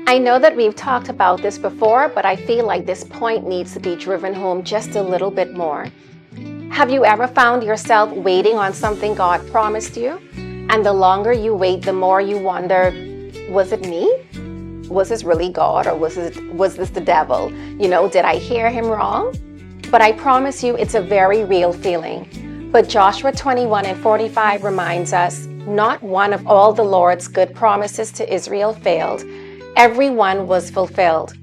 I know that we've talked about this before, but I feel like this point needs to be driven home just a little bit more. Have you ever found yourself waiting on something God promised you? And the longer you wait, the more you wonder, was it me? Was this really God, or was this the devil? Did I hear him wrong? But I promise you, it's a very real feeling. But Joshua 21:45 reminds us, not one of all the Lord's good promises to Israel failed. Every one was fulfilled.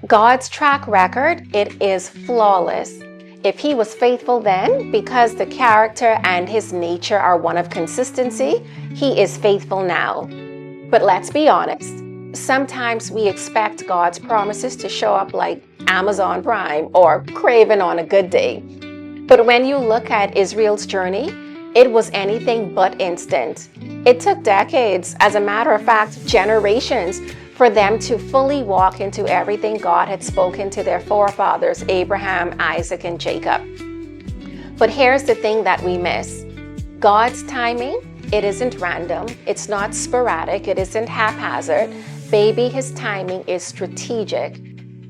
God's track record, it is flawless. If he was faithful then, because the character and his nature are one of consistency, he is faithful now. But let's be honest, sometimes we expect God's promises to show up like Amazon Prime or Craven on a good day. But when you look at Israel's journey, it was anything but instant. It took decades, as a matter of fact, generations, for them to fully walk into everything God had spoken to their forefathers, Abraham, Isaac, and Jacob. But here's the thing that we miss. God's timing, it isn't random, it's not sporadic, it isn't haphazard. Baby, his timing is strategic.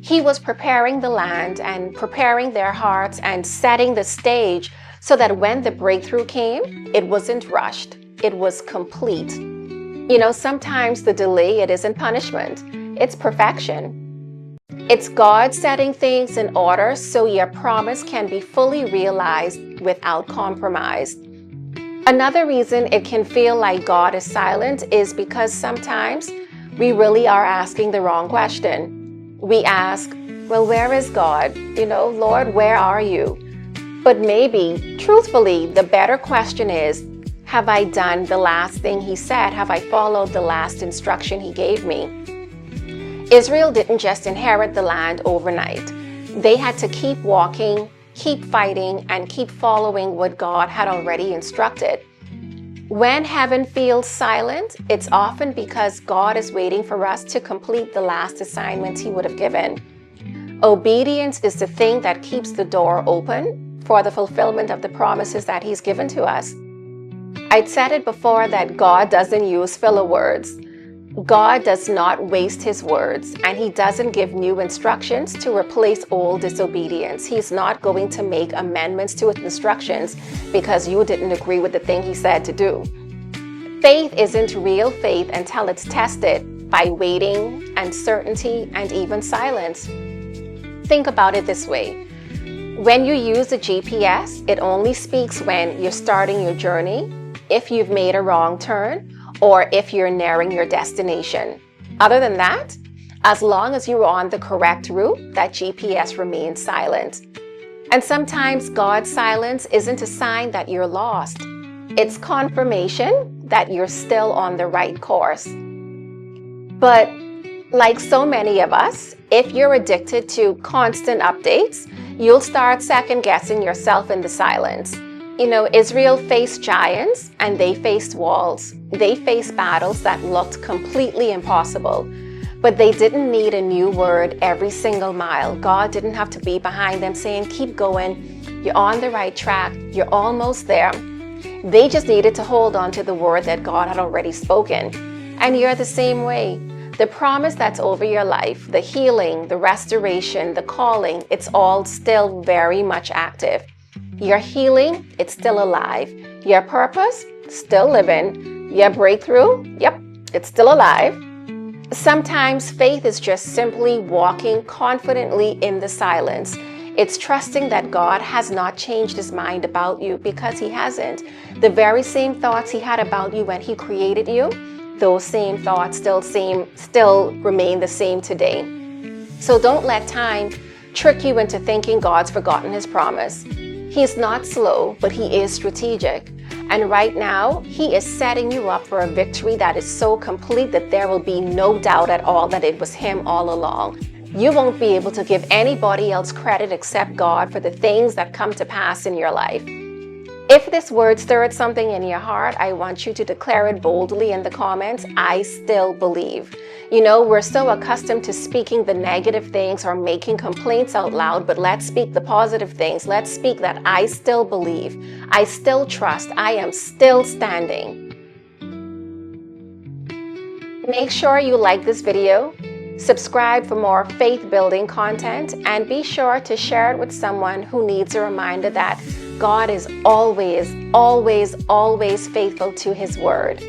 He was preparing the land and preparing their hearts and setting the stage so that when the breakthrough came, it wasn't rushed, it was complete. Sometimes the delay, it isn't punishment, it's perfection. It's God setting things in order so your promise can be fully realized without compromise. Another reason it can feel like God is silent is because sometimes we really are asking the wrong question. We ask, well, where is God? Lord, where are you? But maybe, truthfully, the better question is, have I done the last thing he said? Have I followed the last instruction he gave me? Israel didn't just inherit the land overnight. They had to keep walking, keep fighting, and keep following what God had already instructed. When heaven feels silent, it's often because God is waiting for us to complete the last assignment he would have given. Obedience is the thing that keeps the door open for the fulfillment of the promises that he's given to us. I'd said it before that God doesn't use filler words. God does not waste his words, and he doesn't give new instructions to replace old disobedience. He's not going to make amendments to his instructions because you didn't agree with the thing he said to do. Faith isn't real faith until it's tested by waiting, uncertainty, and even silence. Think about it this way. When you use a GPS, it only speaks when you're starting your journey, if you've made a wrong turn, or if you're nearing your destination. Other than that, as long as you're on the correct route, that GPS remains silent. And sometimes God's silence isn't a sign that you're lost. It's confirmation that you're still on the right course. But like so many of us, if you're addicted to constant updates, you'll start second-guessing yourself in the silence. Israel faced giants and they faced walls. They faced battles that looked completely impossible. But they didn't need a new word every single mile. God didn't have to be behind them saying, keep going, you're on the right track, you're almost there. They just needed to hold on to the word that God had already spoken. And you're the same way. The promise that's over your life, the healing, the restoration, the calling, it's all still very much active. Your healing, it's still alive. Your purpose, still living. Your breakthrough, yep, it's still alive. Sometimes faith is just simply walking confidently in the silence. It's trusting that God has not changed his mind about you, because he hasn't. The very same thoughts he had about you when he created you, those same thoughts still remain the same today. So don't let time trick you into thinking God's forgotten his promise. He's not slow, but he is strategic. And right now, he is setting you up for a victory that is so complete that there will be no doubt at all that it was him all along. You won't be able to give anybody else credit except God for the things that come to pass in your life. If this word stirred something in your heart, I want you to declare it boldly in the comments. I still believe. We're so accustomed to speaking the negative things or making complaints out loud, but let's speak the positive things. Let's speak that I still believe. I still trust. I am still standing. Make sure you like this video, Subscribe for more faith-building content, and be sure to share it with someone who needs a reminder that God is always, always, always faithful to His word.